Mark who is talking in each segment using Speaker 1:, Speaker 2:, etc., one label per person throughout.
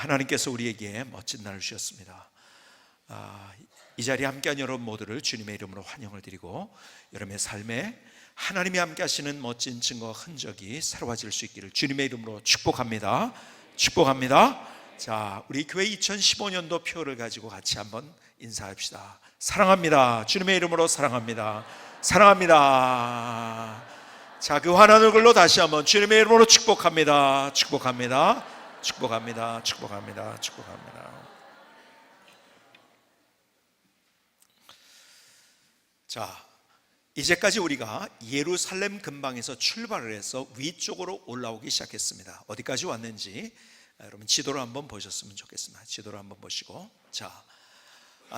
Speaker 1: 하나님께서 우리에게 멋진 날을 주셨습니다. 이 자리에 함께한 여러분 모두를 주님의 이름으로 환영을 드리고, 여러분의 삶에 하나님이 함께 하시는 멋진 증거와 흔적이 새로워질 수 있기를 주님의 이름으로 축복합니다. 축복합니다. 자, 우리 교회 2015년도 표를 가지고 같이 한번 인사합시다. 사랑합니다. 주님의 이름으로 사랑합니다. 사랑합니다. 자, 그 환한 얼굴로 다시 한번 주님의 이름으로 축복합니다. 축복합니다. 축복합니다. 축복합니다. 축복합니다. 자, 이제까지 우리가 예루살렘 근방에서 출발을 해서 위쪽으로 올라오기 시작했습니다. 어디까지 왔는지 여러분 지도를 한번 보셨으면 좋겠습니다. 지도를 한번 보시고, 자,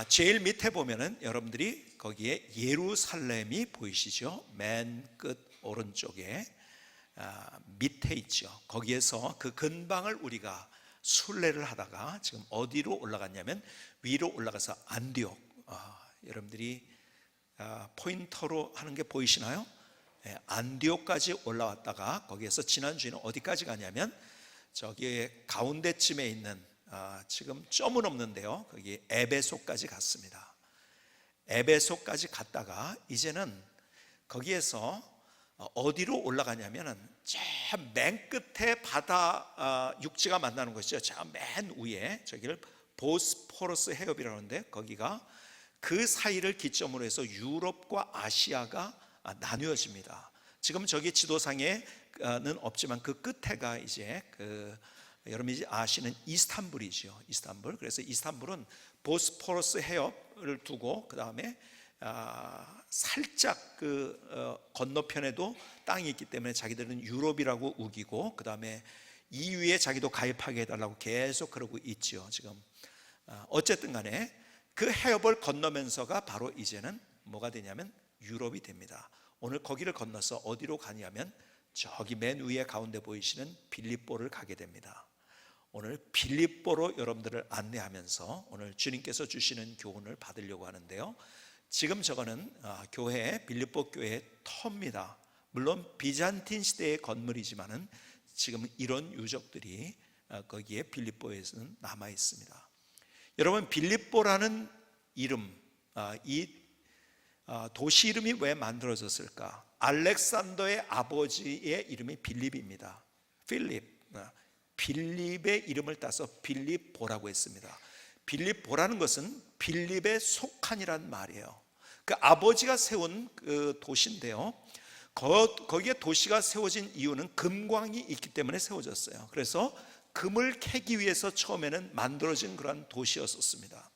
Speaker 1: 제일 밑에 보면은 여러분들이 거기에 예루살렘이 보이시죠? 맨 끝 오른쪽에 밑에 있죠. 거기에서 그 근방을 우리가 순례를 하다가 지금 어디로 올라갔냐면 위로 올라가서 안디옥, 여러분들이 포인터로 하는 게 보이시나요? 안디옥까지 올라왔다가 거기에서 지난주에는 어디까지 가냐면 저기 가운데쯤에 있는 지금 점은 없는데요, 거기 에베소까지 갔습니다. 에베소까지 갔다가 이제는 거기에서 어디로 올라가냐면은 저 맨 끝에 바다 육지가 만나는 것이죠. 저 맨 위에 저기를 보스포러스 해협이라고 하는데, 거기가 그 사이를 기점으로 해서 유럽과 아시아가 나뉘어집니다. 지금 저기 지도상에는 없지만 그 끝에가 이제 여러분이 아시는 이스탄불이죠. 이스탄불. 그래서 이스탄불은 보스포러스 해협을 두고 그 다음에 살짝 건너편에도 땅이 있기 때문에 자기들은 유럽이라고 우기고, 그 다음에 EU에 자기도 가입하게 해달라고 계속 그러고 있죠. 지금 어쨌든 간에 그 해협을 건너면서가 바로 이제는 뭐가 되냐면 유럽이 됩니다. 오늘 거기를 건너서 어디로 가냐면 저기 맨 위에 가운데 보이시는 빌립보를 가게 됩니다. 오늘 빌립보로 여러분들을 안내하면서 오늘 주님께서 주시는 교훈을 받으려고 하는데요, 지금 저거는 교회, 빌립보 교회의 터입니다. 물론 비잔틴 시대의 건물이지만은 지금 이런 유적들이 거기에 빌립보에서는 남아 있습니다. 여러분, 빌립보라는 이름, 이 도시 이름이 왜 만들어졌을까? 알렉산더의 아버지의 이름이 빌립입니다. 빌립의 이름을 따서 빌립보라고 했습니다. 빌립보라는 것은 빌립의 속한이란 말이에요. 그 아버지가 세운 그 도시인데요, 거기에 도시가 세워진 이유는 금광이 있기 때문에 세워졌어요. 그래서 금을 캐기 위해서 처음에는 만들어진 그런 도시였었습니다.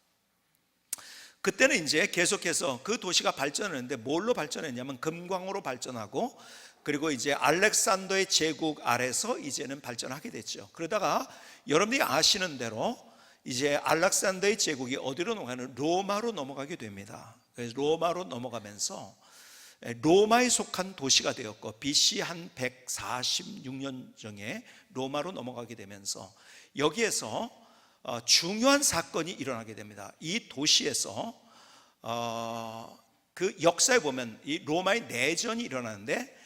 Speaker 1: 그때는 이제 계속해서 그 도시가 발전했는데 뭘로 발전했냐면 금광으로 발전하고, 그리고 이제 알렉산더의 제국 아래서 이제는 발전하게 됐죠. 그러다가 여러분들이 아시는 대로 이제 알렉산더의 제국이 어디로 넘어가는 로마로 넘어가게 됩니다. 그래서 로마로 넘어가면서 로마에 속한 도시가 되었고, BC 한 146년경에 로마로 넘어가게 되면서 여기에서 중요한 사건이 일어나게 됩니다. 이 도시에서 그 역사에 보면 이 로마의 내전이 일어나는데,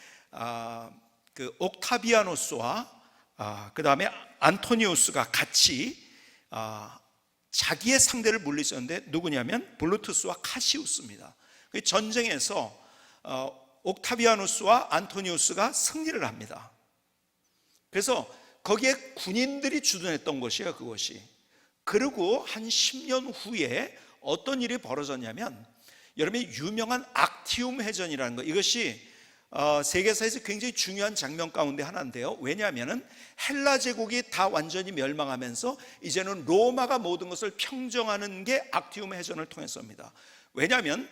Speaker 1: 그 옥타비아누스와 그 다음에 안토니우스가 같이 자기의 상대를 물리쳤는데 누구냐면 블루투스와 카시우스입니다. 그 전쟁에서 옥타비아누스와 안토니우스가 승리를 합니다. 그래서 거기에 군인들이 주둔했던 곳이에요, 그것이. 그리고 한 10년 후에 어떤 일이 벌어졌냐면, 여러분이 유명한 악티움 해전이라는 거, 이것이 세계사에서 굉장히 중요한 장면 가운데 하나인데요, 왜냐하면 헬라 제국이 다 완전히 멸망하면서 이제는 로마가 모든 것을 평정하는 게 악티움 해전을 통해서입니다. 왜냐하면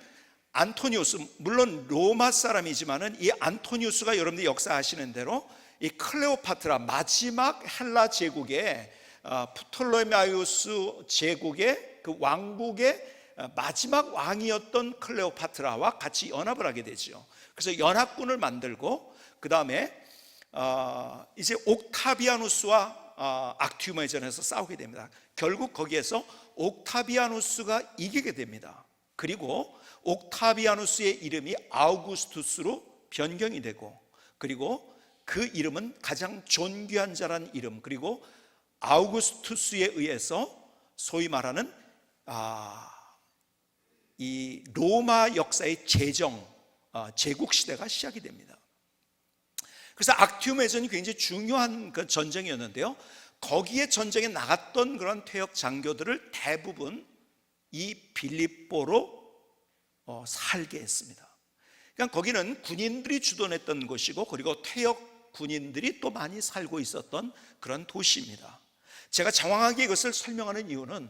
Speaker 1: 안토니우스, 물론 로마 사람이지만은 이 안토니우스가 여러분들이 역사 아시는 대로 이 클레오파트라, 마지막 헬라 제국의 프톨레마이오스 제국의 그 왕국의 마지막 왕이었던 클레오파트라와 같이 연합을 하게 되죠. 그래서 연합군을 만들고, 그 다음에 이제 옥타비아누스와 악티움 해전에서 싸우게 됩니다. 결국 거기에서 옥타비아누스가 이기게 됩니다. 그리고 옥타비아누스의 이름이 아우구스투스로 변경이 되고, 그리고 그 이름은 가장 존귀한 자라는 이름, 그리고 아우구스투스에 의해서 소위 말하는 이 로마 역사의 제국 시대가 시작이 됩니다. 그래서 악티움 해전이 굉장히 중요한 그 전쟁이었는데요, 거기에 전쟁에 나갔던 그런 퇴역 장교들을 대부분 이 빌립보로 살게 했습니다. 그러니까 거기는 군인들이 주둔했던 곳이고, 그리고 퇴역 군인들이 또 많이 살고 있었던 그런 도시입니다. 제가 장황하게 이것을 설명하는 이유는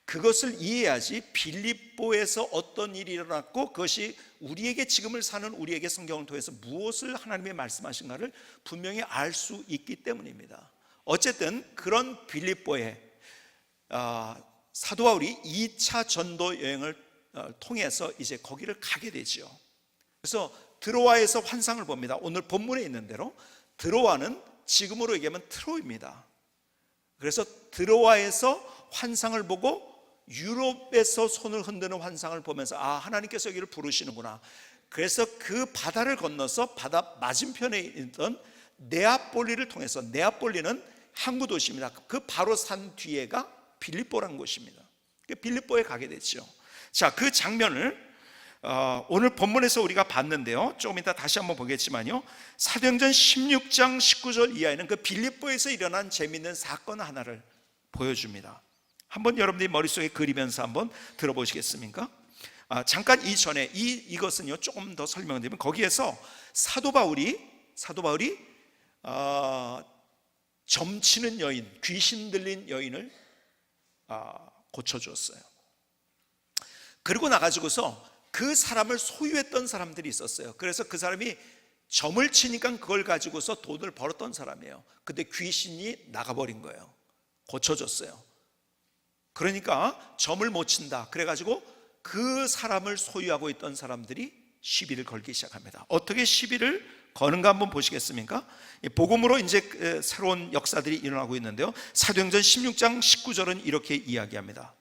Speaker 1: 그것을 이해해야지 빌립보에서 어떤 일이 일어났고 그것이 우리에게, 지금을 사는 우리에게 성경을 통해서 무엇을 하나님이 말씀하신가를 분명히 알 수 있기 때문입니다. 어쨌든 그런 빌립보에 사도 바울이 2차 전도 여행을 통해서 이제 거기를 가게 되죠. 그래서 드로아에서 환상을 봅니다. 오늘 본문에 있는 대로 드로아는 지금으로 얘기하면 트로이입니다. 그래서 드로아에서 환상을 보고 유럽에서 손을 흔드는 환상을 보면서 하나님께서 여기를 부르시는구나. 그래서 그 바다를 건너서 바다 맞은편에 있던 네아폴리를 통해서, 네아폴리는 항구 도시입니다. 그 바로 산 뒤에가 빌립보라는 곳입니다. 빌립보에 가게 됐죠. 자, 그 장면을 오늘 본문에서 우리가 봤는데요, 조금 이따 다시 한번 보겠지만요, 사도행전 16장 19절 이하에는 그 빌립보에서 일어난 재미있는 사건 하나를 보여줍니다. 한번 여러분들이 머릿속에 그리면서 한번 들어보시겠습니까? 잠깐 이전에 이것은요 조금 더 설명드리면, 거기에서 사도 바울이 점치는 여인, 귀신 들린 여인을 고쳐주었어요. 그리고 나가지고서 그 사람을 소유했던 사람들이 있었어요. 그래서 그 사람이 점을 치니까 그걸 가지고서 돈을 벌었던 사람이에요. 근데 귀신이 나가버린 거예요. 고쳐줬어요. 그러니까 점을 못 친다, 그래가지고 그 사람을 소유하고 있던 사람들이 시비를 걸기 시작합니다. 어떻게 시비를 거는가 한번 보시겠습니까? 복음으로 이제 새로운 역사들이 일어나고 있는데요, 사도행전 16장 19절은 이렇게 이야기합니다.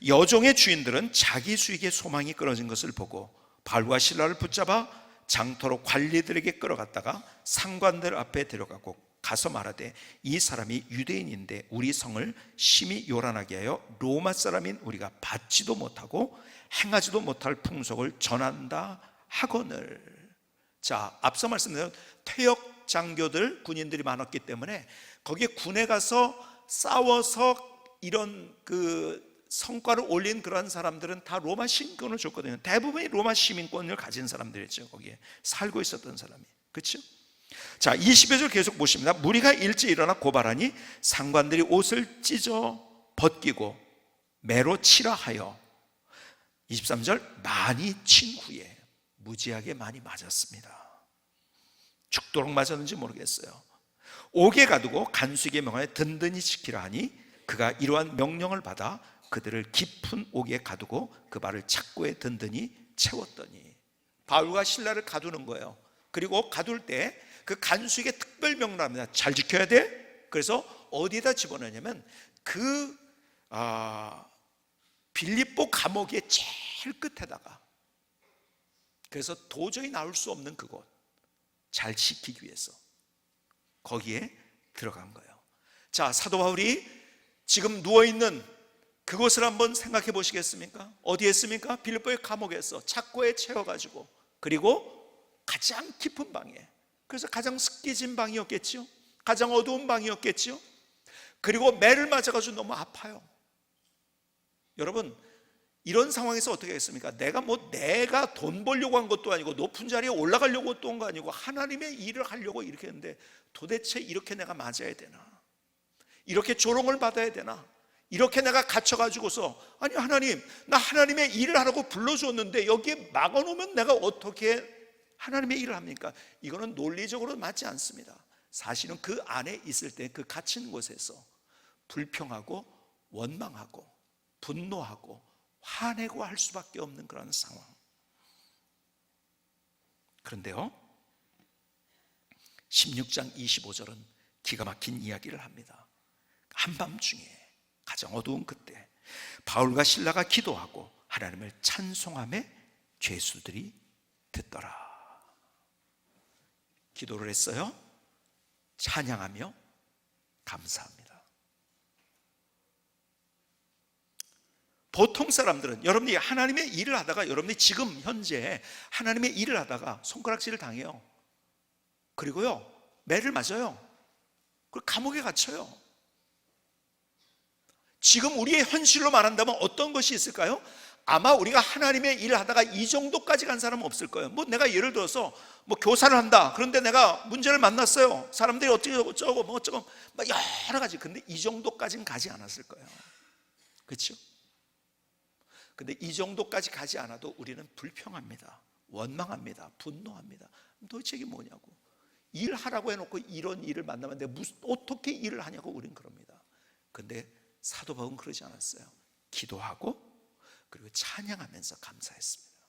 Speaker 1: 여종의 주인들은 자기 수익의 소망이 끊어진 것을 보고 바울과 실라를 붙잡아 장터로 관리들에게 끌어갔다가 상관들 앞에 데려가고 가서 말하되, 이 사람이 유대인인데 우리 성을 심히 요란하게 하여 로마 사람인 우리가 받지도 못하고 행하지도 못할 풍속을 전한다 하거늘. 자, 앞서 말씀드린 퇴역 장교들, 군인들이 많았기 때문에 거기에 군에 가서 싸워서 이런 그 성과를 올린 그런 사람들은 다 로마 시민권을 줬거든요. 대부분이 로마 시민권을 가진 사람들이죠. 거기에 살고 있었던 사람이. 그렇죠? 자, 20절 계속 보십니다. 무리가 일찍 일어나 고발하니 상관들이 옷을 찢어 벗기고 매로 치라 하여, 23절, 많이 친 후에 무지하게 많이 맞았습니다. 죽도록 맞았는지 모르겠어요. 옥에 가두고 간수에게 명하여 든든히 지키라 하니 그가 이러한 명령을 받아 그들을 깊은 옥에 가두고 그 발을 착고에 든든히 채웠더니, 바울과 실라를 가두는 거예요. 그리고 가둘 때 그 간수에게 특별 명령을 합니다. 잘 지켜야 돼. 그래서 어디에다 집어넣냐면 그 빌립보 감옥의 제일 끝에다가, 그래서 도저히 나올 수 없는 그곳, 잘 지키기 위해서 거기에 들어간 거예요. 자, 사도 바울이 지금 누워있는 그곳을 한번 생각해 보시겠습니까? 어디에 있습니까? 빌립보의 감옥에서 착고에 채워가지고, 그리고 가장 깊은 방에, 그래서 가장 습기진 방이었겠죠. 가장 어두운 방이었겠죠. 그리고 매를 맞아가지고 너무 아파요. 여러분, 이런 상황에서 어떻게 하겠습니까? 내가 돈 벌려고 한 것도 아니고 높은 자리에 올라가려고 한 거 아니고 하나님의 일을 하려고 이렇게 했는데, 도대체 이렇게 내가 맞아야 되나? 이렇게 조롱을 받아야 되나? 이렇게 내가 갇혀가지고서, 아니 하나님, 나 하나님의 일을 하라고 불러주었는데 여기에 막아놓으면 내가 어떻게 하나님의 일을 합니까? 이거는 논리적으로 맞지 않습니다. 사실은 그 안에 있을 때 그 갇힌 곳에서 불평하고 원망하고 분노하고 화내고 할 수밖에 없는 그런 상황. 그런데요, 16장 25절은 기가 막힌 이야기를 합니다. 한밤중에 가장 어두운 그때 바울과 실라가 기도하고 하나님을 찬송하며 죄수들이 듣더라. 기도를 했어요. 찬양하며 감사합니다. 보통 사람들은 여러분이 하나님의 일을 하다가 여러분이 지금 현재 하나님의 일을 하다가 손가락질을 당해요. 그리고요 매를 맞아요. 그리고 감옥에 갇혀요. 지금 우리의 현실로 말한다면 어떤 것이 있을까요? 아마 우리가 하나님의 일을 하다가 이 정도까지 간 사람은 없을 거예요. 뭐 내가 예를 들어서 뭐 교사를 한다. 그런데 내가 문제를 만났어요. 사람들이 어쩌고 뭐 어쩌고 막 여러 가지. 근데 이 정도까지는 가지 않았을 거예요. 그렇죠? 근데 이 정도까지 가지 않아도 우리는 불평합니다. 원망합니다. 분노합니다. 도대체 이게 뭐냐고. 일하라고 해놓고 이런 일을 만나면 내가 어떻게 일을 하냐고 우리는 그럽니다. 근데 사도 바울은 그러지 않았어요. 기도하고 그리고 찬양하면서 감사했습니다.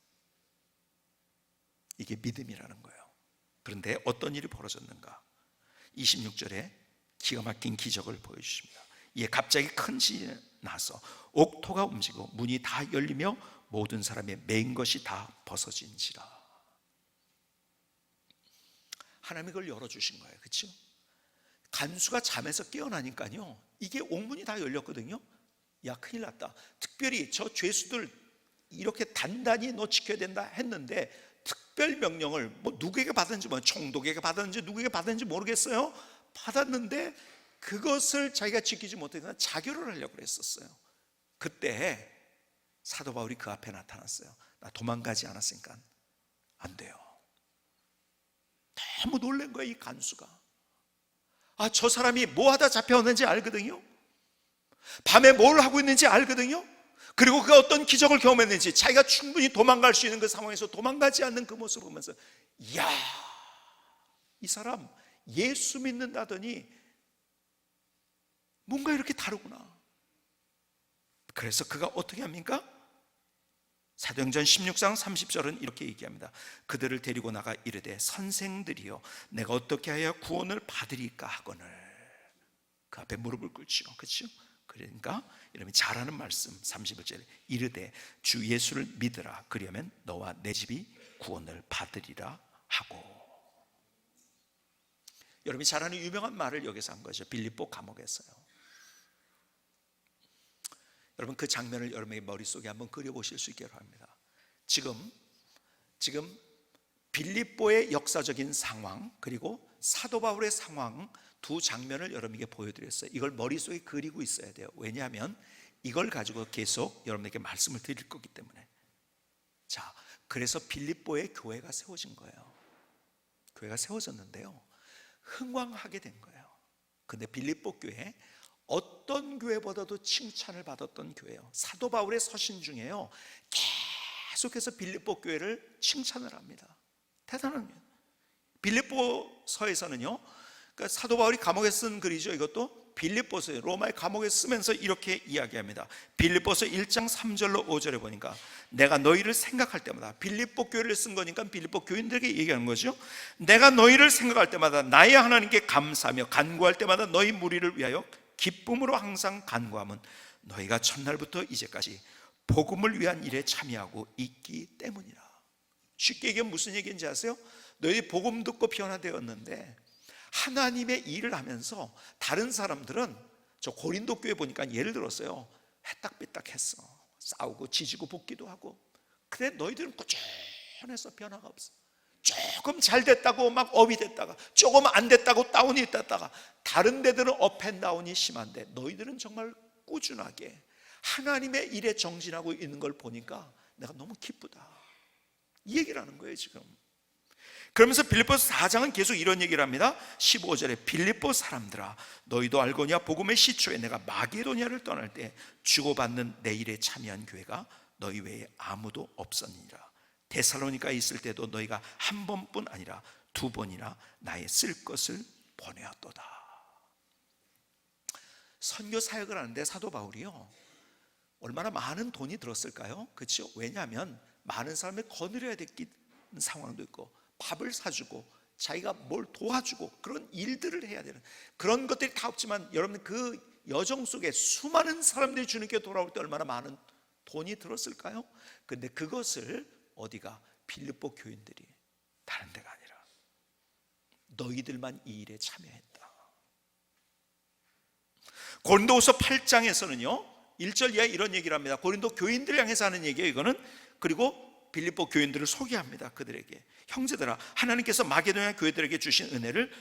Speaker 1: 이게 믿음이라는 거예요. 그런데 어떤 일이 벌어졌는가? 26절에 기가 막힌 기적을 보여주십니다. 이에 갑자기 큰 지진이 나서 옥토가 움직이고 문이 다 열리며 모든 사람의 맨 것이 다 벗어진지라. 하나님이 그걸 열어주신 거예요. 그렇죠? 간수가 잠에서 깨어나니까요 이게 옥문이 다 열렸거든요. 야 큰일 났다. 특별히 저 죄수들 이렇게 단단히 너 지켜야 된다 했는데 특별 명령을 뭐 누구에게 받았는지 뭐 총독에게 받았는지 누구에게 받았는지 모르겠어요. 받았는데 그것을 자기가 지키지 못하니까 자결을 하려고 했었어요. 그때 사도 바울이 그 앞에 나타났어요. 나 도망가지 않았으니까 안 돼요. 너무 놀란 거예요. 이 간수가. 저 사람이 뭐 하다 잡혀왔는지 알거든요. 밤에 뭘 하고 있는지 알거든요. 그리고 그가 어떤 기적을 경험했는지, 자기가 충분히 도망갈 수 있는 그 상황에서 도망가지 않는 그 모습을 보면서 이야, 이 사람 예수 믿는다더니 뭔가 이렇게 다르구나. 그래서 그가 어떻게 합니까? 사도행전 16장 30절은 이렇게 얘기합니다. 그들을 데리고 나가 이르되 선생들이여 내가 어떻게 하여 구원을 받으리까 하거늘. 그 앞에 무릎을 꿇지요. 그렇죠? 그러니까 이러면 잘하는 말씀 31절에 이르되 주 예수를 믿으라. 그러면 너와 내 집이 구원을 받으리라 하고. 여러분이 잘 아는 유명한 말을 여기서 한 거죠. 빌립보 감옥에서요. 여러분 그 장면을 여러분의 머릿속에 한번 그려보실 수 있게 합니다. 지금 빌립보의 역사적인 상황 그리고 사도 바울의 상황 두 장면을 여러분에게 보여드렸어요. 이걸 머릿속에 그리고 있어야 돼요. 왜냐하면 이걸 가지고 계속 여러분에게 말씀을 드릴 거기 때문에. 자, 그래서 빌립보에 교회가 세워진 거예요. 교회가 세워졌는데요, 흥왕하게 된 거예요. 근데 빌립보 교회 어떤 교회보다도 칭찬을 받았던 교회예요. 사도 바울의 서신 중에요 계속해서 빌립보 교회를 칭찬을 합니다. 대단한 거예요. 빌립보서에서는요, 그러니까 사도 바울이 감옥에 쓴 글이죠. 이것도 빌립보서 로마의 감옥에 쓰면서 이렇게 이야기합니다. 빌립보서 1장 3절로 5절에 보니까 내가 너희를 생각할 때마다, 빌립보 교회를 쓴 거니까 빌립보 교인들에게 얘기하는 거죠. 내가 너희를 생각할 때마다 나의 하나님께 감사하며 간구할 때마다 너희 무리를 위하여 기쁨으로 항상 간구함은 너희가 첫날부터 이제까지 복음을 위한 일에 참여하고 있기 때문이라. 쉽게 얘기하면 무슨 얘기인지 아세요? 너희 복음 듣고 변화되었는데 하나님의 일을 하면서 다른 사람들은, 저 고린도 교회 보니까 예를 들었어요, 해딱비딱했어. 싸우고 지지고 볶기도 하고. 근데 너희들은 꾸준해서 변화가 없어. 조금 잘 됐다고 막 업이 됐다가, 조금 안 됐다고 다운이 됐다가, 다른 데들은 업앤다운이 심한데 너희들은 정말 꾸준하게 하나님의 일에 정진하고 있는 걸 보니까 내가 너무 기쁘다, 이 얘기를 하는 거예요 지금. 그러면서 빌립보서 4장은 계속 이런 얘기를 합니다. 15절에 빌립보 사람들아 너희도 알거냐 복음의 시초에 내가 마게도냐를 떠날 때 주고받는 내 일에 참여한 교회가 너희 외에 아무도 없었느니라. 데살로니가에 있을 때도 너희가 한 번뿐 아니라 두 번이나 나의 쓸 것을 보내었도다. 선교 사역을 하는데 사도 바울이요 얼마나 많은 돈이 들었을까요? 그렇죠? 왜냐하면 많은 사람을 거느려야 될 상황도 있고, 밥을 사주고 자기가 뭘 도와주고 그런 일들을 해야 되는 그런 것들이 다 없지만, 여러분 그 여정 속에 수많은 사람들이 주님께 돌아올 때 얼마나 많은 돈이 들었을까요? 근데 그것을 어디가 빌립보 교인들이, 다른 데가 아니라 너희들만 이 일에 참여했다. 고린도후서 8장에서는요 1절 이하에 이런 얘기를 합니다. 고린도 교인들 향해서 하는 얘기예요, 이거는. 그리고 빌립보 교인들을 소개합니다. 그들에게, 형제들아, 하나님께서 마게도냐 교회들에게 주신 은혜를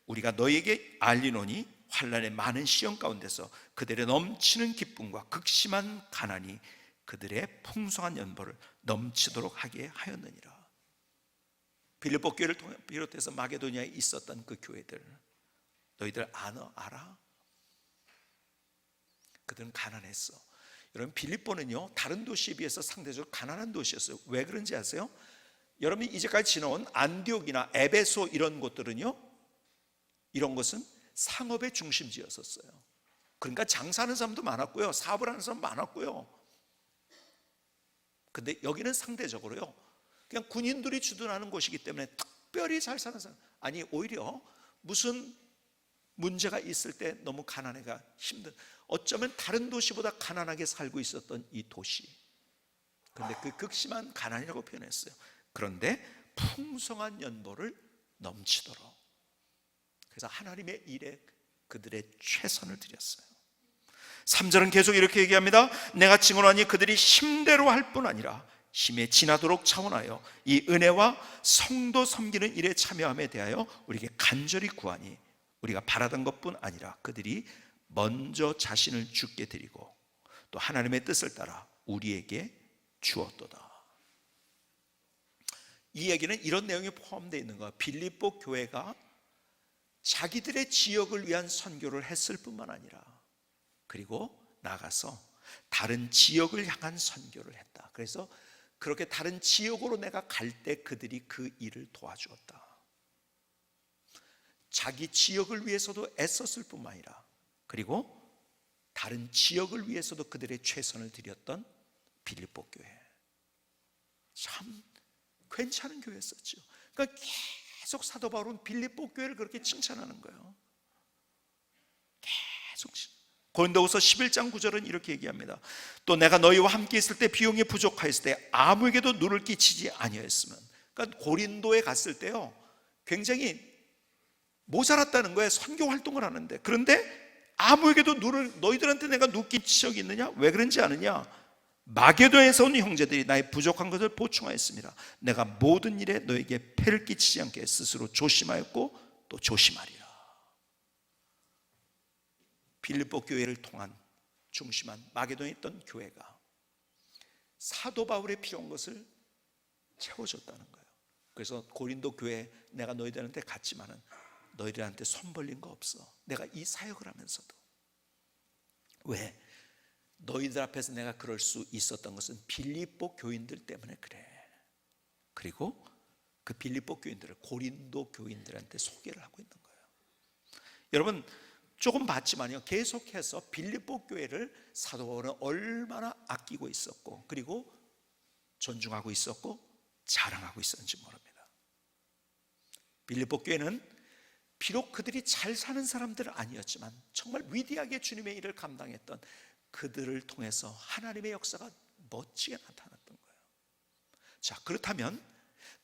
Speaker 1: 우리가 너희에게 알리노니 환난의 많은 시험 가운데서 그들의 넘치는 기쁨과 극심한 가난이 그들의 풍성한 연보를 넘치도록 하게 하였느니라. 빌립보 교회를 비롯해서 마게도냐에 있었던 그 교회들, 너희들 알아? 그들은 가난했어. 여러분, 빌립보는요 다른 도시에 비해서 상대적으로 가난한 도시였어요. 왜 그런지 아세요? 여러분이 이제까지 지나온 안디옥이나 에베소 이런 곳들은요, 이런 것은 상업의 중심지였었어요. 그러니까 장사하는 사람도 많았고요, 사업을 하는 사람 많았고요. 근데 여기는 상대적으로요 그냥 군인들이 주둔하는 곳이기 때문에 특별히 잘 사는 사람, 아니 오히려 무슨 문제가 있을 때 너무 가난해가 힘든, 어쩌면 다른 도시보다 가난하게 살고 있었던 이 도시. 그런데 그 극심한 가난이라고 표현했어요. 그런데 풍성한 연보를 넘치도록, 그래서 하나님의 일에 그들의 최선을 들였어요. 3절은 계속 이렇게 얘기합니다. 내가 증언하니 그들이 힘대로 할 뿐 아니라 힘에 지나도록 차원하여 이 은혜와 성도 섬기는 일에 참여함에 대하여 우리에게 간절히 구하니 우리가 바라던 것뿐 아니라 그들이 먼저 자신을 주께 드리고 또 하나님의 뜻을 따라 우리에게 주었도다. 이 얘기는 이런 내용이 포함되어 있는 거야. 빌립보 교회가 자기들의 지역을 위한 선교를 했을 뿐만 아니라 그리고 나가서 다른 지역을 향한 선교를 했다. 그래서 그렇게 다른 지역으로 내가 갈 때 그들이 그 일을 도와주었다. 자기 지역을 위해서도 애썼을 뿐만 아니라 그리고 다른 지역을 위해서도 그들의 최선을 들였던 빌립보 교회, 참 괜찮은 교회였었죠. 그러니까 계속 사도 바울은 빌립보 교회를 그렇게 칭찬하는 거예요. 계속. 고린도후서 11장 9절은 이렇게 얘기합니다. 또 내가 너희와 함께 있을 때 비용이 부족하였을 때 아무에게도 눈을 끼치지 아니하였으면, 그러니까 고린도에 갔을 때요 굉장히 모자랐다는 거예요. 선교 활동을 하는데. 그런데 아무에게도 너희들한테 내가 눈 끼친 적이 있느냐? 왜 그런지 아느냐? 마게도에서 온 형제들이 나의 부족한 것을 보충하였습니다. 내가 모든 일에 너에게 폐를 끼치지 않게 스스로 조심하였고 또 조심하리라. 빌립보 교회를 통한 중심한 마게도에 있던 교회가 사도 바울의 필요한 것을 채워줬다는 거예요. 그래서 고린도 교회, 내가 너희들한테 갔지만은 너희들한테 손 벌린 거 없어. 내가 이 사역을 하면서도. 왜? 너희들 앞에서 내가 그럴 수 있었던 것은 빌립보 교인들 때문에 그래. 그리고 그 빌립보 교인들을 고린도 교인들한테 소개를 하고 있는 거예요. 여러분 조금 봤지만요 계속해서 빌립보 교회를 사도 바울은 얼마나 아끼고 있었고 그리고 존중하고 있었고 자랑하고 있었는지 모릅니다. 빌립보 교회는 비록 그들이 잘 사는 사람들은 아니었지만 정말 위대하게 주님의 일을 감당했던 그들을 통해서 하나님의 역사가 멋지게 나타났던 거예요. 자, 그렇다면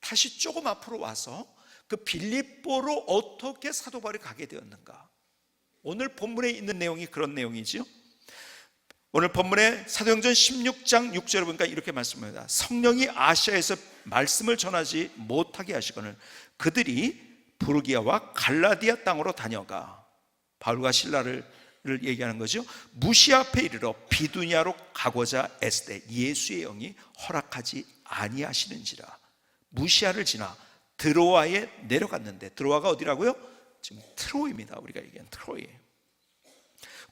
Speaker 1: 다시 조금 앞으로 와서 그 빌립보로 어떻게 사도 바울이 가게 되었는가? 오늘 본문에 있는 내용이 그런 내용이지요. 오늘 본문에 사도행전 16장 6절을 보니까 이렇게 말씀합니다. 성령이 아시아에서 말씀을 전하지 못하게 하시거늘 그들이 부르기아와 갈라디아 땅으로 다녀가, 바울과 실라를 얘기하는 거죠. 무시아 앞에 이르러 비두니아로 가고자 애쓸 때 예수의 영이 허락하지 아니하시는지라. 무시아를 지나 드로아에 내려갔는데, 드로아가 어디라고요? 지금 트로이입니다. 우리가 얘기한 트로이.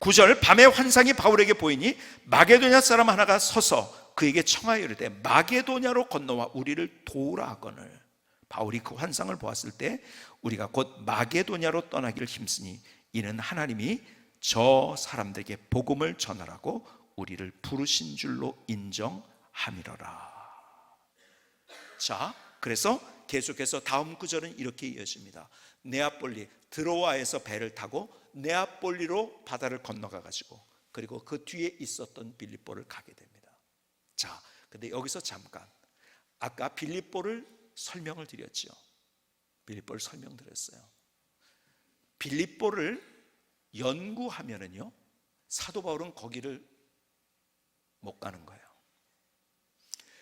Speaker 1: 9절, 밤에 환상이 바울에게 보이니 마게도냐 사람 하나가 서서 그에게 청하여 이르되 마게도냐로 건너와 우리를 도우라 하거늘. 바울이 그 환상을 보았을 때 우리가 곧 마게도냐로 떠나기를 힘쓰니 이는 하나님이 저 사람들에게 복음을 전하라고 우리를 부르신 줄로 인정함이로라. 자, 그래서 계속해서 다음 구절은 이렇게 이어집니다. 네아폴리, 드로아에서 배를 타고 네아폴리로 바다를 건너가 가지고 그리고 그 뒤에 있었던 빌립보를 가게 됩니다. 자, 근데 여기서 잠깐 아까 빌립보를 설명을 드렸죠. 빌립보를 설명드렸어요. 빌립보를 연구하면은요 사도 바울은 거기를 못 가는 거예요.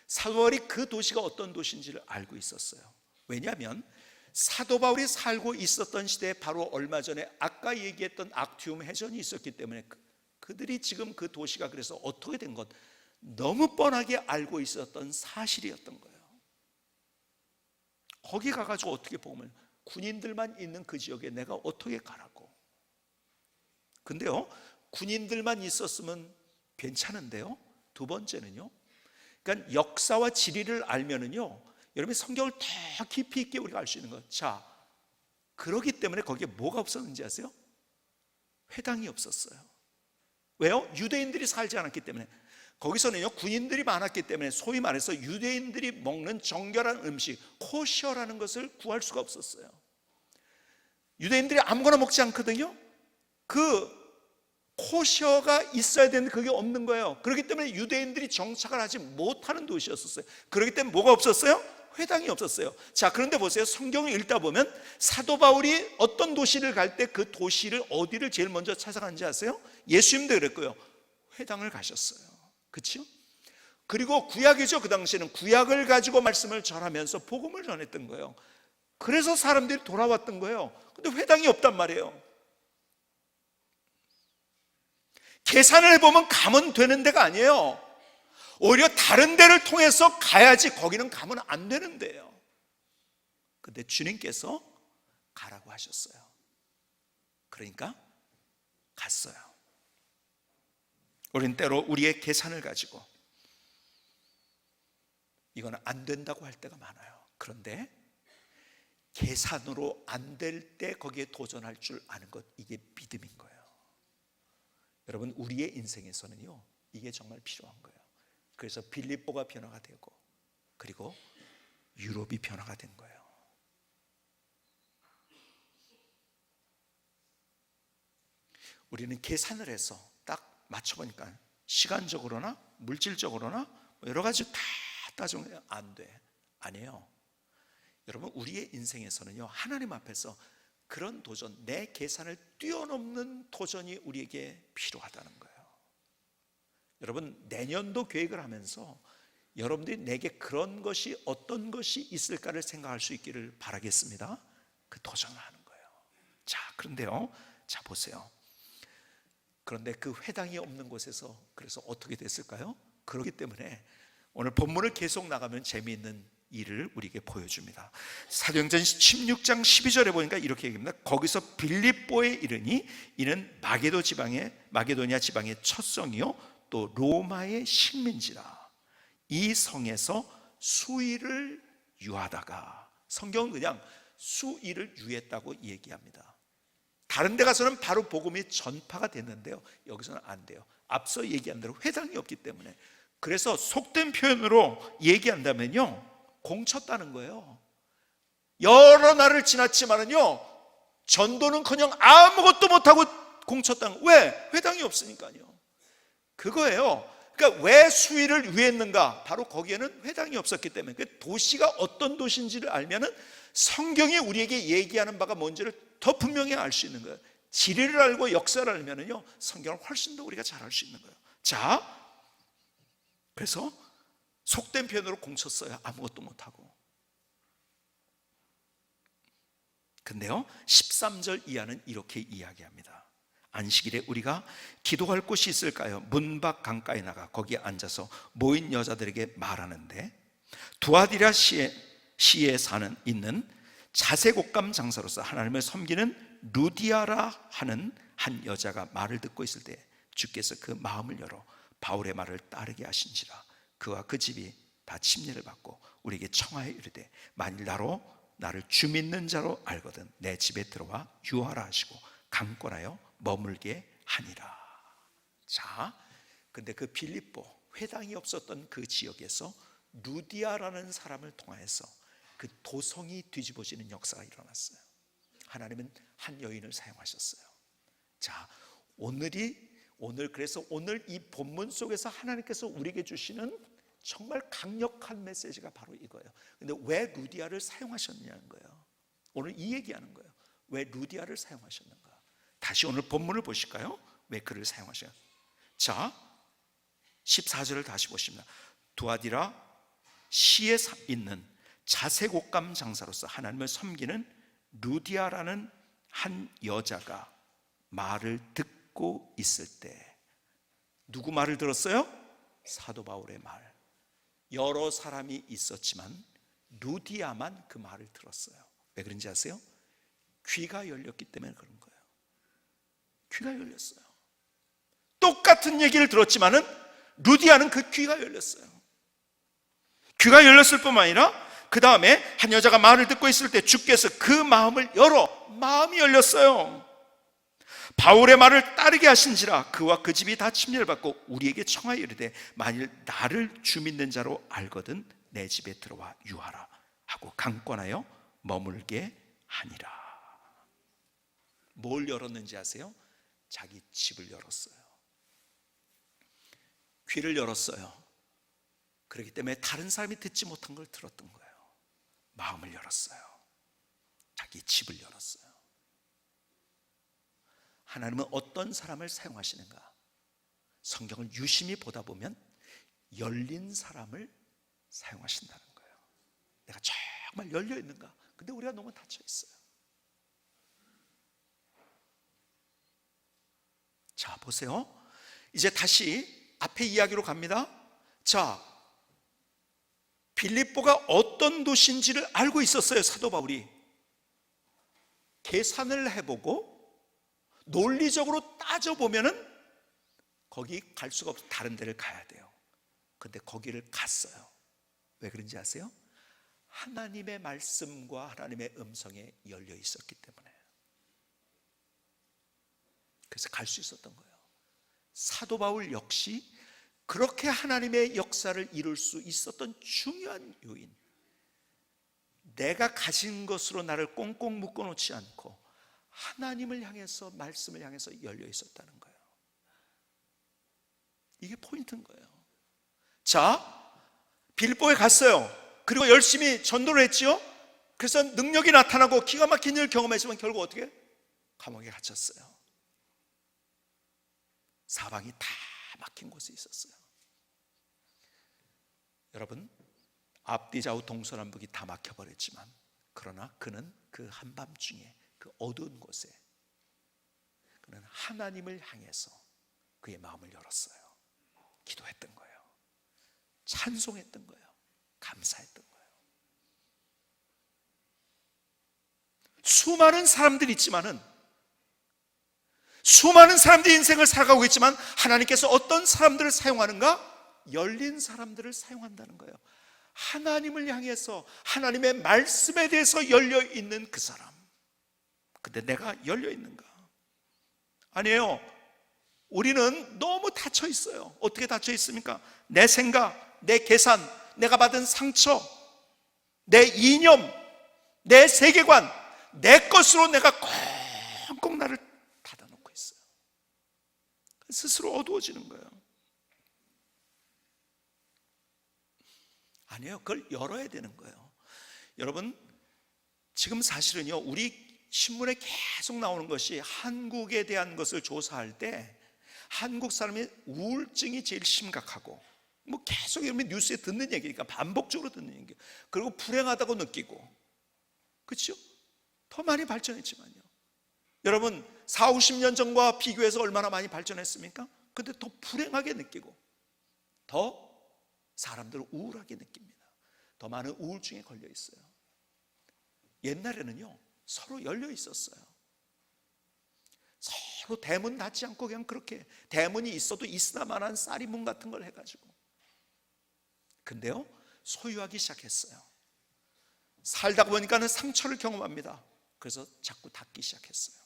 Speaker 1: 사도 바울이 그 도시가 어떤 도시인지를 알고 있었어요. 왜냐하면 사도 바울이 살고 있었던 시대에 바로 얼마 전에 아까 얘기했던 악티움 해전이 있었기 때문에 그들이 지금 그 도시가 그래서 어떻게 된 것 너무 뻔하게 알고 있었던 사실이었던 거예요. 거기 가가지고 어떻게 보면 군인들만 있는 그 지역에 내가 어떻게 가라고. 근데요, 군인들만 있었으면 괜찮은데요, 두 번째는요, 그러니까 역사와 지리를 알면은요, 여러분이 성경을 더 깊이 있게 우리가 알 수 있는 것. 자, 그러기 때문에 거기에 뭐가 없었는지 아세요? 회당이 없었어요. 왜요? 유대인들이 살지 않았기 때문에. 거기서는요, 군인들이 많았기 때문에 소위 말해서 유대인들이 먹는 정결한 음식, 코셔라는 것을 구할 수가 없었어요. 유대인들이 아무거나 먹지 않거든요. 그 코셔가 있어야 되는데 그게 없는 거예요. 그렇기 때문에 유대인들이 정착을 하지 못하는 도시였었어요. 그렇기 때문에 뭐가 없었어요? 회당이 없었어요. 자, 그런데 보세요. 성경을 읽다 보면 사도 바울이 어떤 도시를 갈 때 그 도시를 어디를 제일 먼저 찾아간지 아세요? 예수님도 그랬고요, 회당을 가셨어요. 그렇죠? 그리고 구약이죠. 그 당시에는 구약을 가지고 말씀을 전하면서 복음을 전했던 거예요. 그래서 사람들이 돌아왔던 거예요. 근데 회당이 없단 말이에요. 계산을 해보면 가면 되는 데가 아니에요. 오히려 다른 데를 통해서 가야지 거기는 가면 안 되는 데예요. 근데 주님께서 가라고 하셨어요. 그러니까 갔어요. 우리는 때로 우리의 계산을 가지고 이거는 안 된다고 할 때가 많아요. 그런데 계산으로 안 될 때 거기에 도전할 줄 아는 것, 이게 믿음인 거예요. 여러분, 우리의 인생에서는요, 이게 정말 필요한 거예요. 그래서 빌립보가 변화가 되고, 그리고 유럽이 변화가 된 거예요. 우리는 계산을 해서 딱 맞춰보니까 시간적으로나 물질적으로나 여러 가지 다 따지면 안 돼. 아니에요. 여러분, 우리의 인생에서는요, 하나님 앞에서 그런 도전, 내 계산을 뛰어넘는 도전이 우리에게 필요하다는 거예요. 여러분, 내년도 계획을 하면서 여러분들이 내게 그런 것이 어떤 것이 있을까를 생각할 수 있기를 바라겠습니다. 그 도전을 하는 거예요. 자, 그런데요, 자 보세요. 그런데 그 회당이 없는 곳에서 그래서 어떻게 됐을까요? 그렇기 때문에 오늘 본문을 계속 나가면 재미있는 일을 우리에게 보여줍니다. 사도행전 16장 12절에 보니까 이렇게 얘기합니다. 거기서 빌립보에 이르니 이는 마게도니아 지방의 첫 성이요 또 로마의 식민지라. 이 성에서 수일을 유하다가, 성경은 그냥 수일을 유했다고 얘기합니다. 다른 데 가서는 바로 복음이 전파가 됐는데요, 여기서는 안 돼요. 앞서 얘기한 대로 회당이 없기 때문에. 그래서 속된 표현으로 얘기한다면요, 공쳤다는 거예요. 여러 날을 지났지만은요, 전도는커녕 아무것도 못하고 공쳤다는 거예요. 왜? 회당이 없으니까요. 그거예요. 그러니까 왜 수위를 위했는가? 바로 거기에는 회당이 없었기 때문에. 그 도시가 어떤 도시인지를 알면은 성경이 우리에게 얘기하는 바가 뭔지를 더 분명히 알 수 있는 거예요. 지리를 알고 역사를 알면은요, 성경을 훨씬 더 우리가 잘 알 수 있는 거예요. 자, 그래서 속된 표현으로 공쳤어요. 아무것도 못하고. 근데요, 13절 이하는 이렇게 이야기합니다. 안식일에 우리가 기도할 곳이 있을까요? 문 밖 강가에 나가 거기에 앉아서 모인 여자들에게 말하는데, 두아디라 시에 있는 자색옷감 장사로서 하나님을 섬기는 루디아라 하는 한 여자가 말을 듣고 있을 때 주께서 그 마음을 열어 바울의 말을 따르게 하신지라. 그와 그 집이 다 침례를 받고 우리에게 청하여 이르되, 만일 나를 주 믿는 자로 알거든 내 집에 들어와 유하라 하시고 강권하여 머물게 하니라. 자, 근데 그 빌립보, 회당이 없었던 그 지역에서 루디아라는 사람을 통하여서 그 도성이 뒤집어지는 역사가 일어났어요. 하나님은 한 여인을 사용하셨어요. 자, 그래서 오늘 이 본문 속에서 하나님께서 우리에게 주시는 정말 강력한 메시지가 바로 이거예요. 근데 왜 루디아를 사용하셨냐는 거예요. 오늘 이 얘기하는 거예요. 왜 루디아를 사용하셨는가? 다시 오늘 본문을 보실까요? 왜 그를 사용하셔요? 자, 14절을 다시 보십니다. 두아디라 시에 있는 자색옷감 장사로서 하나님을 섬기는 루디아라는 한 여자가 말을 듣고 있을 때, 누구 말을 들었어요? 사도 바울의 말. 여러 사람이 있었지만 루디아만 그 말을 들었어요. 왜 그런지 아세요? 귀가 열렸기 때문에 그런 거예요. 귀가 열렸어요. 똑같은 얘기를 들었지만은 루디아는 그 귀가 열렸어요. 귀가 열렸을 뿐만 아니라 그 다음에 한 여자가 말을 듣고 있을 때 주께서 그 마음을 열어 마음이 열렸어요. 바울의 말을 따르게 하신지라 그와 그 집이 다 침례를 받고 우리에게 청하여 이르되 만일 나를 주 믿는 자로 알거든 내 집에 들어와 유하라 하고 강권하여 머물게 하니라. 뭘 열었는지 아세요? 자기 집을 열었어요. 귀를 열었어요. 그렇기 때문에 다른 사람이 듣지 못한 걸 들었던 거예요. 마음을 열었어요. 자기 집을 열었어요. 하나님은 어떤 사람을 사용하시는가? 성경을 유심히 보다 보면 열린 사람을 사용하신다는 거예요. 내가 정말 열려 있는가? 근데 우리가 너무 닫혀 있어요. 자, 보세요. 이제 다시 앞에 이야기로 갑니다. 자, 빌립보가 어떤 도시인지를 알고 있었어요. 사도 바울이 계산을 해보고 논리적으로 따져보면은 거기 갈 수가 없어. 다른 데를 가야 돼요. 근데 거기를 갔어요. 왜 그런지 아세요? 하나님의 말씀과 하나님의 음성에 열려 있었기 때문에. 그래서 갈 수 있었던 거예요. 사도 바울 역시 그렇게 하나님의 역사를 이룰 수 있었던 중요한 요인, 내가 가진 것으로 나를 꽁꽁 묶어놓지 않고 하나님을 향해서, 말씀을 향해서 열려 있었다는 거예요. 이게 포인트인 거예요. 자, 빌립보에 갔어요. 그리고 열심히 전도를 했지요. 그래서 능력이 나타나고 기가 막힌 일을 경험했지만 결국 어떻게? 감옥에 갇혔어요. 사방이 다 막힌 곳에 있었어요. 여러분, 앞뒤 좌우 동서남북이 다 막혀버렸지만 그러나 그는 그 한밤중에 그 어두운 곳에 그는 하나님을 향해서 그의 마음을 열었어요. 기도했던 거예요. 찬송했던 거예요. 감사했던 거예요. 수많은 사람들이 있지만은, 수많은 사람들이 인생을 살아가고 있지만 하나님께서 어떤 사람들을 사용하는가? 열린 사람들을 사용한다는 거예요. 하나님을 향해서 하나님의 말씀에 대해서 열려있는 그 사람. 근데 내가 열려있는가? 아니에요. 우리는 너무 닫혀 있어요. 어떻게 닫혀 있습니까? 내 생각, 내 계산, 내가 받은 상처, 내 이념, 내 세계관, 내 것으로 내가 꽁꽁 나를 닫아놓고 있어요. 스스로 어두워지는 거예요. 아니에요. 그걸 열어야 되는 거예요. 여러분, 지금 사실은요, 우리 신문에 계속 나오는 것이 한국에 대한 것을 조사할 때 한국 사람이 우울증이 제일 심각하고, 뭐 계속 이러면 뉴스에 듣는 얘기니까 반복적으로 듣는 얘기, 그리고 불행하다고 느끼고, 그렇죠? 더 많이 발전했지만요. 여러분, 40, 50년 전과 비교해서 얼마나 많이 발전했습니까? 근데 더 불행하게 느끼고 더 사람들을 우울하게 느낍니다. 더 많은 우울증에 걸려 있어요. 옛날에는요, 서로 열려 있었어요. 서로 대문 닫지 않고 그냥 그렇게, 대문이 있어도 있으나마나한 쌀이문 같은 걸 해가지고. 근데요, 소유하기 시작했어요. 살다 보니까는 상처를 경험합니다. 그래서 자꾸 닫기 시작했어요.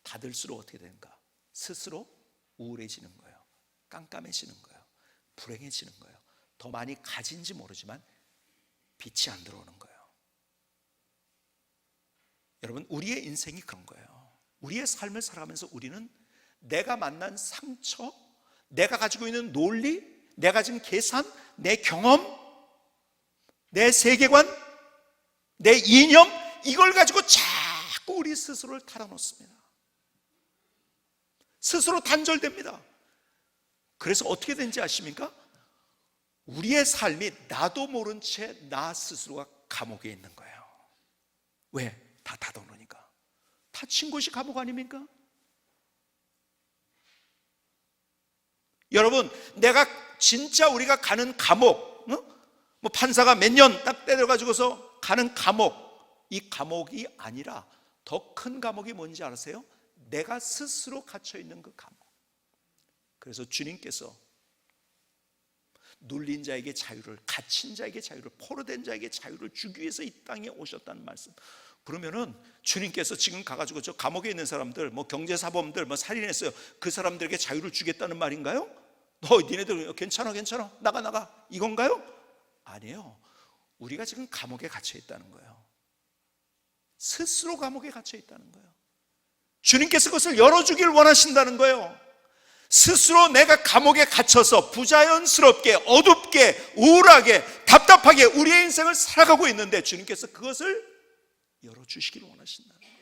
Speaker 1: 닫을수록 어떻게 되는가? 스스로 우울해지는 거예요. 깜깜해지는 거예요. 불행해지는 거예요. 더 많이 가진지 모르지만 빛이 안 들어오는 거예요. 여러분, 우리의 인생이 그런 거예요. 우리의 삶을 살아가면서 우리는 내가 만난 상처, 내가 가지고 있는 논리, 내가 가진 계산, 내 경험, 내 세계관, 내 이념, 이걸 가지고 자꾸 우리 스스로를 달아놓습니다. 스스로 단절됩니다. 그래서 어떻게 되는지 아십니까? 우리의 삶이 나도 모른 채 나 스스로가 감옥에 있는 거예요. 왜? 다 닫아놓으니까. 닫힌 곳이 감옥 아닙니까? 여러분, 내가 진짜 우리가 가는 감옥, 뭐 판사가 몇 년 딱 때려가지고서 가는 감옥, 이 감옥이 아니라 더 큰 감옥이 뭔지 아세요? 내가 스스로 갇혀 있는 그 감옥. 그래서 주님께서 눌린 자에게 자유를, 갇힌 자에게 자유를, 포로된 자에게 자유를 주기 위해서 이 땅에 오셨다는 말씀. 그러면은 주님께서 지금 가가지고 저 감옥에 있는 사람들, 뭐 경제사범들, 뭐 살인했어요, 그 사람들에게 자유를 주겠다는 말인가요? 니네들 괜찮아 나가 이건가요? 아니에요. 우리가 지금 감옥에 갇혀 있다는 거예요. 스스로 감옥에 갇혀 있다는 거예요. 주님께서 그것을 열어주길 원하신다는 거예요. 스스로 내가 감옥에 갇혀서 부자연스럽게, 어둡게, 우울하게, 답답하게 우리의 인생을 살아가고 있는데 주님께서 그것을 열어주시길 원하신다는 거예요.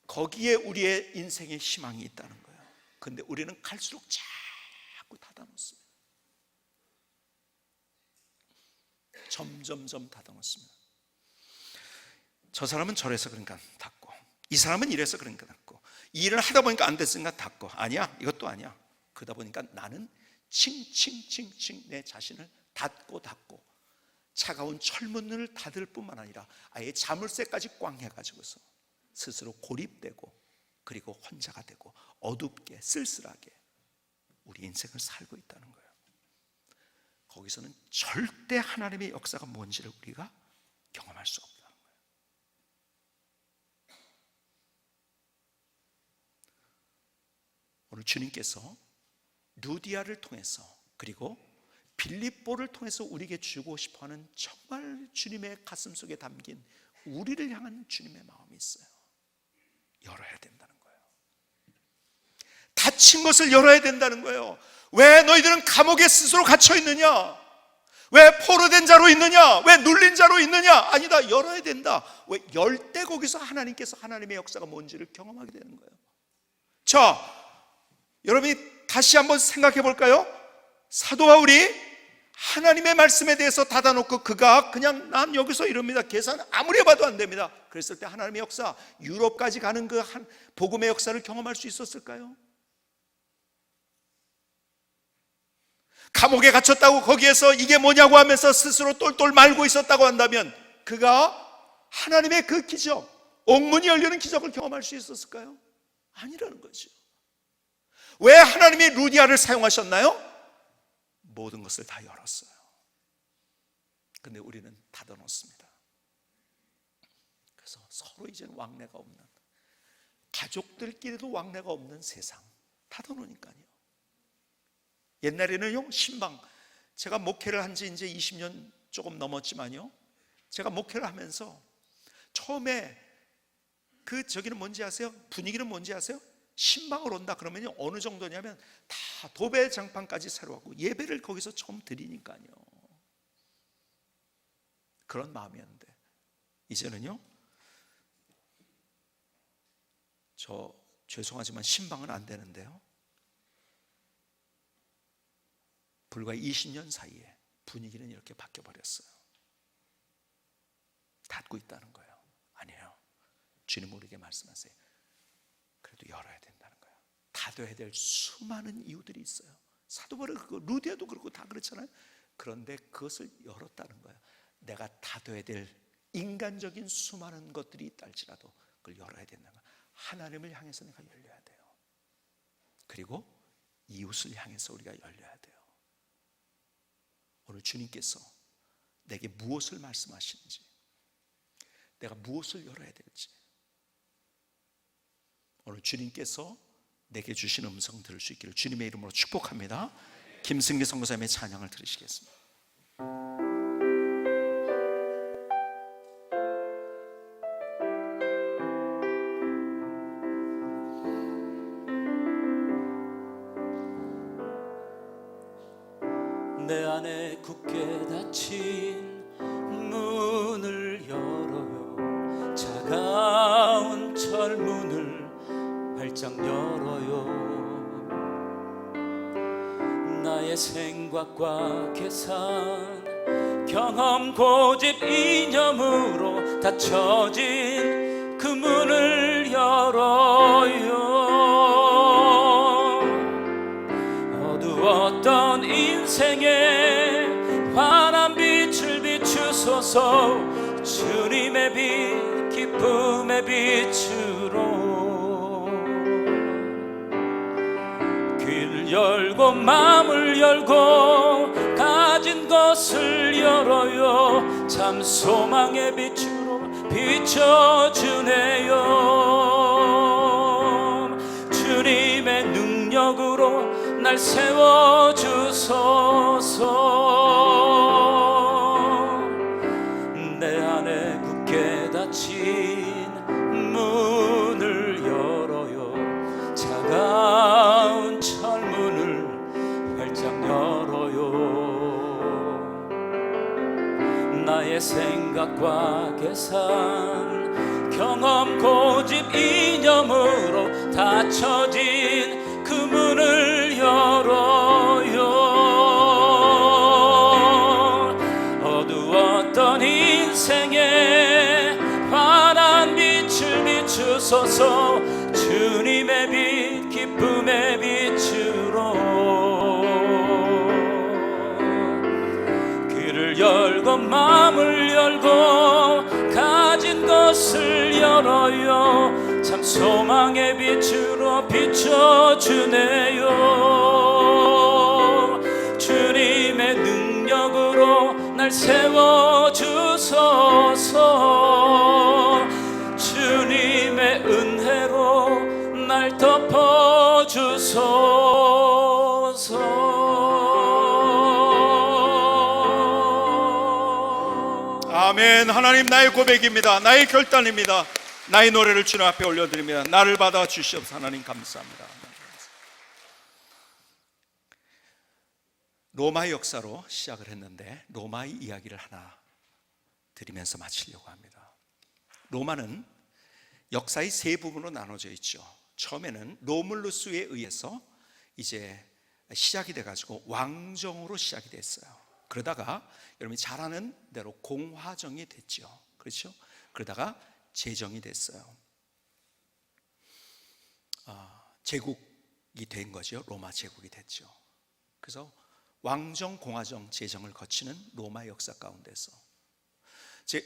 Speaker 1: 거기에 우리의 인생의 희망이 있다는 거예요. 근데 우리는 갈수록 자꾸 닫아놓습니다. 점점점 닫아놓습니다. 저 사람은 저래서 그러니까 닫고, 이 사람은 이래서 그러니까 닫고, 이 일을 하다 보니까 안 됐으니까 닫고, 아니야, 이것도 아니야. 그러다 보니까 나는 칭칭칭칭 내 자신을 닫고 차가운 철문을 닫을 뿐만 아니라 아예 자물쇠까지 꽝 해가지고서 스스로 고립되고, 그리고 혼자가 되고 어둡게 쓸쓸하게 우리 인생을 살고 있다는 거예요. 거기서는 절대 하나님의 역사가 뭔지를 우리가 경험할 수 없다는 거예요. 오늘 주님께서 루디아를 통해서, 그리고 빌립보를 통해서 우리에게 주고 싶어하는 정말 주님의 가슴 속에 담긴 우리를 향한 주님의 마음이 있어요. 열어야 된다는 거예요. 닫힌 것을 열어야 된다는 거예요. 왜 너희들은 감옥에 스스로 갇혀 있느냐? 왜 포로된 자로 있느냐? 왜 눌린 자로 있느냐? 아니다, 열어야 된다. 왜? 열 때 거기서 하나님께서 하나님의 역사가 뭔지를 경험하게 되는 거예요. 자, 여러분이 다시 한번 생각해 볼까요? 사도 바울이 하나님의 말씀에 대해서 닫아놓고 그가 그냥 난 여기서 이럽니다, 계산 아무리 해봐도 안 됩니다, 그랬을 때 하나님의 역사, 유럽까지 가는 그 복음의 역사를 경험할 수 있었을까요? 감옥에 갇혔다고 거기에서 이게 뭐냐고 하면서 스스로 똘똘 말고 있었다고 한다면 그가 하나님의 그 기적, 옥문이 열리는 기적을 경험할 수 있었을까요? 아니라는 거죠. 왜 하나님이 루디아를 사용하셨나요? 모든 것을 다 열었어요. 근데 우리는 닫아놓습니다. 그래서 서로 이제는 왕래가 없는, 가족들끼리도 왕래가 없는 세상, 닫아놓으니까요. 옛날에는요, 신방, 제가 목회를 한 지 이제 20년 조금 넘었지만요, 제가 목회를 하면서 처음에 저기는 뭔지 아세요? 분위기는 뭔지 아세요? 신방을 온다 그러면 어느 정도냐면 다 도배 장판까지 새로 하고 예배를 거기서 처음 드리니까요. 그런 마음이었는데 이제는요, 저 죄송하지만 신방은 안 되는데요, 불과 20년 사이에 분위기는 이렇게 바뀌어 버렸어요. 닫고 있다는 거예요. 아니에요. 주님 우리에게 말씀하세요. 그래도 열어야 된다는 거예요. 닫아야 될 수많은 이유들이 있어요. 사도 바울이 그렇고 루디아도 그렇고 다 그렇잖아요. 그런데 그것을 열었다는 거예요. 내가 닫아야 될 인간적인 수많은 것들이 있다 할지라도 그걸 열어야 된다는 거예요. 하나님을 향해서 내가 열려야 돼요. 그리고 이웃을 향해서 우리가 열려야 돼요. 오늘 주님께서 내게 무엇을 말씀하시는지, 내가 무엇을 열어야 될지, 오늘 주님께서 내게 주신 음성 들을 수 있기를 주님의 이름으로 축복합니다. 김승기 선교사님의 찬양을 들으시겠습니다.
Speaker 2: 내 안에 굳게 닫힌 문을 열어요. 차가운 철문을 활짝 열어요. 나의 생각과 계산, 경험, 고집, 이념으로 닫혀진 그 문을 열어요. 어두웠던 인생에 환한 빛을 비추소서. 주님의 빛, 기쁨의 빛으로 귀를 열고 마음을 열고 가진 것을 열어요. 참 소망의 빛으로 비춰주네요. 주님의 능력으로 날 세워주소서. 내 안에 굳게 닫힌 문을 열어요. 차가운 철문을 활짝 열어요. 나의 생각과 계산, 경험, 고집, 이념으로 닫혀진 그 문을 열어요. 어두웠던 인생에 환한 빛을 비추소서. 주님의 빛, 기쁨의 빛으로 귀를 열고 마음을 열고 가진 것을 열어요. 참 소망의 빛으로 비춰주네요. 주님의 능력으로 날 세워주소서. 주님의 은혜로 날 덮어주소서.
Speaker 1: 아멘. 하나님, 나의 고백입니다. 나의 결단입니다. 나의 노래를 주님 앞에 올려드립니다. 나를 받아 주시옵소서. 하나님 감사합니다. 로마의 역사로 시작을 했는데 로마의 이야기를 하나 드리면서 마치려고 합니다. 로마는 역사의 세 부분으로 나눠져 있죠. 처음에는 로물루스에 의해서 이제 시작이 돼가지고 왕정으로 시작이 됐어요. 그러다가 여러분이 잘 아는 대로 공화정이 됐죠. 그렇죠? 그러다가 제정이 됐어요. 제국이 된 거죠. 로마 제국이 됐죠. 그래서 왕정, 공화정, 제정을 거치는 로마의 역사 가운데서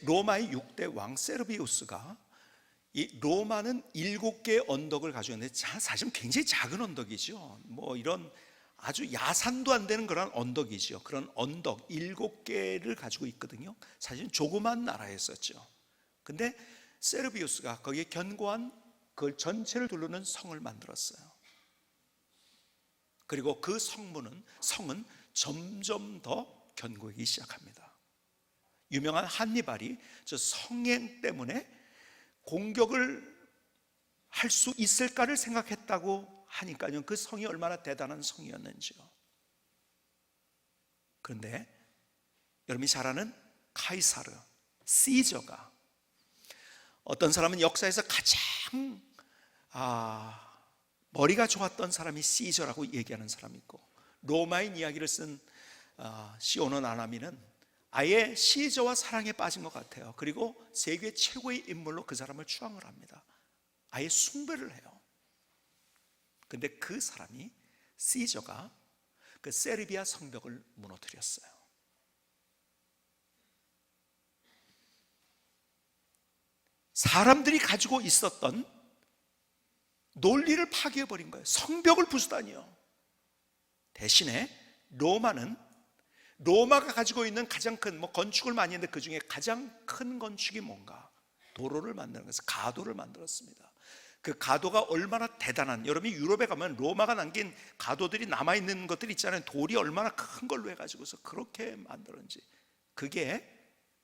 Speaker 1: 로마의 6대 왕 세르비우스가, 이 로마는 7개의 언덕을 가지고 있는데 사실은 굉장히 작은 언덕이죠. 뭐 이런 아주 야산도 안 되는 그런 언덕이죠. 그런 언덕 7개를 가지고 있거든요. 사실은 조그만 나라였었죠. 근데 세르비우스가 거기에 견고한 그걸 전체를 두르는 성을 만들었어요. 그리고 그 성은 점점 더 견고하기 시작합니다. 유명한 한니발이 저 성행 때문에 공격을 할 수 있을까를 생각했다고 하니까요, 그 성이 얼마나 대단한 성이었는지요. 그런데 여러분이 잘 아는 카이사르, 시저가, 어떤 사람은 역사에서 가장 머리가 좋았던 사람이 시저라고 얘기하는 사람이 있고, 로마인 이야기를 쓴 시오노 나나미는 아예 시저와 사랑에 빠진 것 같아요. 그리고 세계 최고의 인물로 그 사람을 추앙을 합니다. 아예 숭배를 해요. 근데 그 사람이, 시저가 그 세르비아 성벽을 무너뜨렸어요. 사람들이 가지고 있었던 논리를 파괴해버린 거예요. 성벽을 부수다니요. 대신에 로마가 가지고 있는 가장 큰, 건축을 많이 했는데 그 중에 가장 큰 건축이 뭔가? 도로를 만드는 것을, 가도를 만들었습니다. 그 가도가 얼마나 대단한, 여러분이 유럽에 가면 로마가 남긴 가도들이 남아있는 것들이 있잖아요. 돌이 얼마나 큰 걸로 해가지고서 그렇게 만들었는지. 그게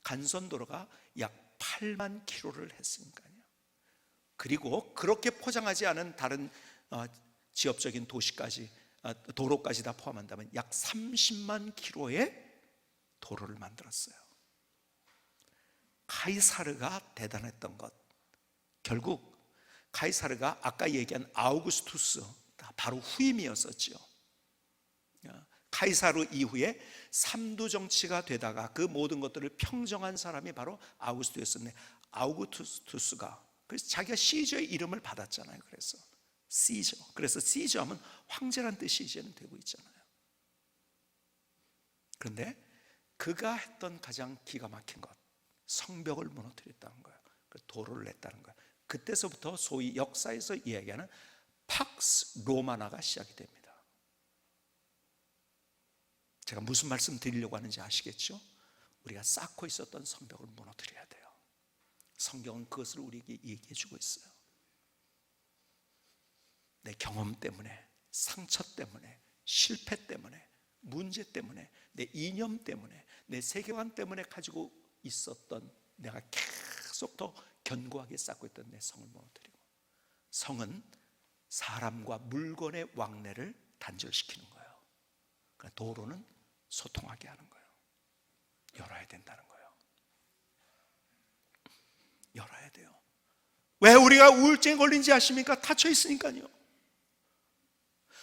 Speaker 1: 간선도로가 약 8만 킬로를 했으니까요. 그리고 그렇게 포장하지 않은 다른 지역적인 도로까지 다 포함한다면 약 30만 킬로의 도로를 만들었어요. 카이사르가 대단했던 것, 결국 카이사르가 아까 얘기한 아우구스투스 바로 후임이었었죠. 카이사르 이후에 삼두 정치가 되다가 그 모든 것들을 평정한 사람이 바로 아우구스투스였는데, 아우구스투스가 그래서 자기가 시저의 이름을 받았잖아요. 그래서 시저, 그래서 시저 하면 황제란 뜻이 이제는 되고 있잖아요. 그런데 그가 했던 가장 기가 막힌 것, 성벽을 무너뜨렸다는 거예요. 도로를 냈다는 거예요. 그때서부터 소위 역사에서 이야기하는 팍스 로마나가 시작이 됩니다. 제가 무슨 말씀 드리려고 하는지 아시겠죠? 우리가 쌓고 있었던 성벽을 무너뜨려야 돼요. 성경은 그것을 우리에게 얘기해 주고 있어요. 내 경험 때문에, 상처 때문에, 실패 때문에, 문제 때문에, 내 이념 때문에, 내 세계관 때문에 가지고 있었던, 내가 계속 더 견고하게 쌓고 있던 내 성을 무너뜨리고, 성은 사람과 물건의 왕래를 단절시키는 거예요. 그러니까 도로는 소통하게 하는 거예요. 열어야 된다는 거예요. 열어야 돼요. 왜 우리가 우울증에 걸린지 아십니까? 닫혀 있으니까요.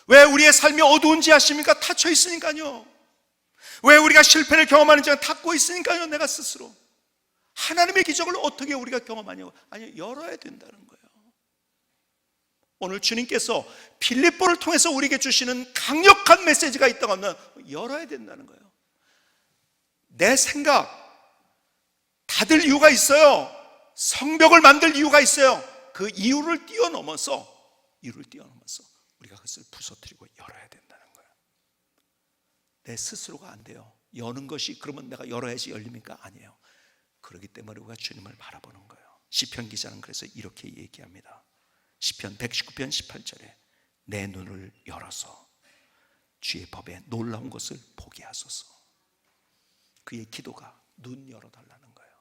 Speaker 1: 왜 우리의 삶이 어두운지 아십니까? 닫혀 있으니까요. 왜 우리가 실패를 경험하는지 닫고 있으니까요. 내가 스스로. 하나님의 기적을 어떻게 우리가 경험하냐고. 아니, 열어야 된다는 거예요. 오늘 주님께서 빌립보를 통해서 우리에게 주시는 강력한 메시지가 있다고 하면 열어야 된다는 거예요. 내 생각 닫을 이유가 있어요. 성벽을 만들 이유가 있어요. 그 이유를 뛰어넘어서 우리가 그것을 부서뜨리고 열어야 된다는 거예요. 내 스스로가 안 돼요. 여는 것이 그러면 내가 열어야지 열립니까? 아니에요. 그렇기 때문에 우리가 주님을 바라보는 거예요. 시편 기자는 그래서 이렇게 얘기합니다. 시편 119편 18절에 내 눈을 열어서 주의 법에 놀라운 것을 보게 하소서. 그의 기도가 눈 열어달라는 거예요.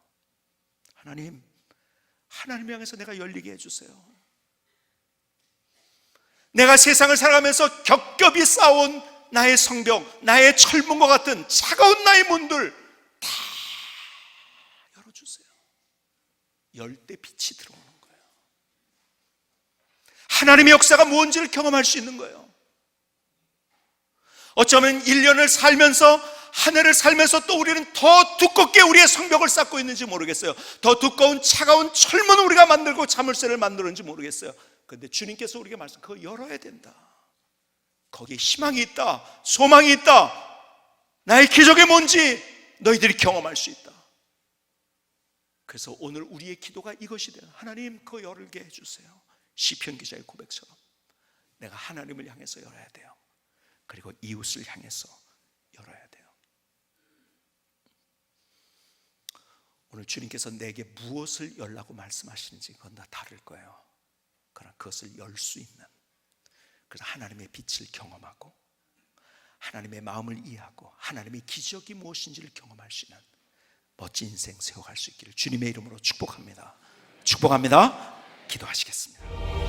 Speaker 1: 하나님 향해서 내가 열리게 해주세요. 내가 세상을 살아가면서 겹겹이 쌓아온 나의 성벽, 나의 철문과 같은 차가운 나의 문들 다 열어주세요. 열 때 빛이 들어오는 거예요. 하나님의 역사가 뭔지를 경험할 수 있는 거예요. 어쩌면 1년을 살면서, 한 해를 살면서 또 우리는 더 두껍게 우리의 성벽을 쌓고 있는지 모르겠어요. 더 두꺼운 차가운 철문을 우리가 만들고 자물쇠를 만들었는지 모르겠어요. 그런데 주님께서 우리에게 말씀, 그거 열어야 된다. 거기에 희망이 있다, 소망이 있다, 나의 기적이 뭔지 너희들이 경험할 수 있다. 그래서 오늘 우리의 기도가 이것이 돼요. 하나님, 그거 열게 해주세요. 시편 기자의 고백처럼 내가 하나님을 향해서 열어야 돼요. 그리고 이웃을 향해서 열어야 돼요. 오늘 주님께서 내게 무엇을 열라고 말씀하시는지 그건 다 다를 거예요. 그러나 그것을 열 수 있는, 그래서 하나님의 빛을 경험하고 하나님의 마음을 이해하고 하나님의 기적이 무엇인지를 경험할 수 있는 멋진 인생 세워갈 수 있기를 주님의 이름으로 축복합니다. 축복합니다. 기도하시겠습니다.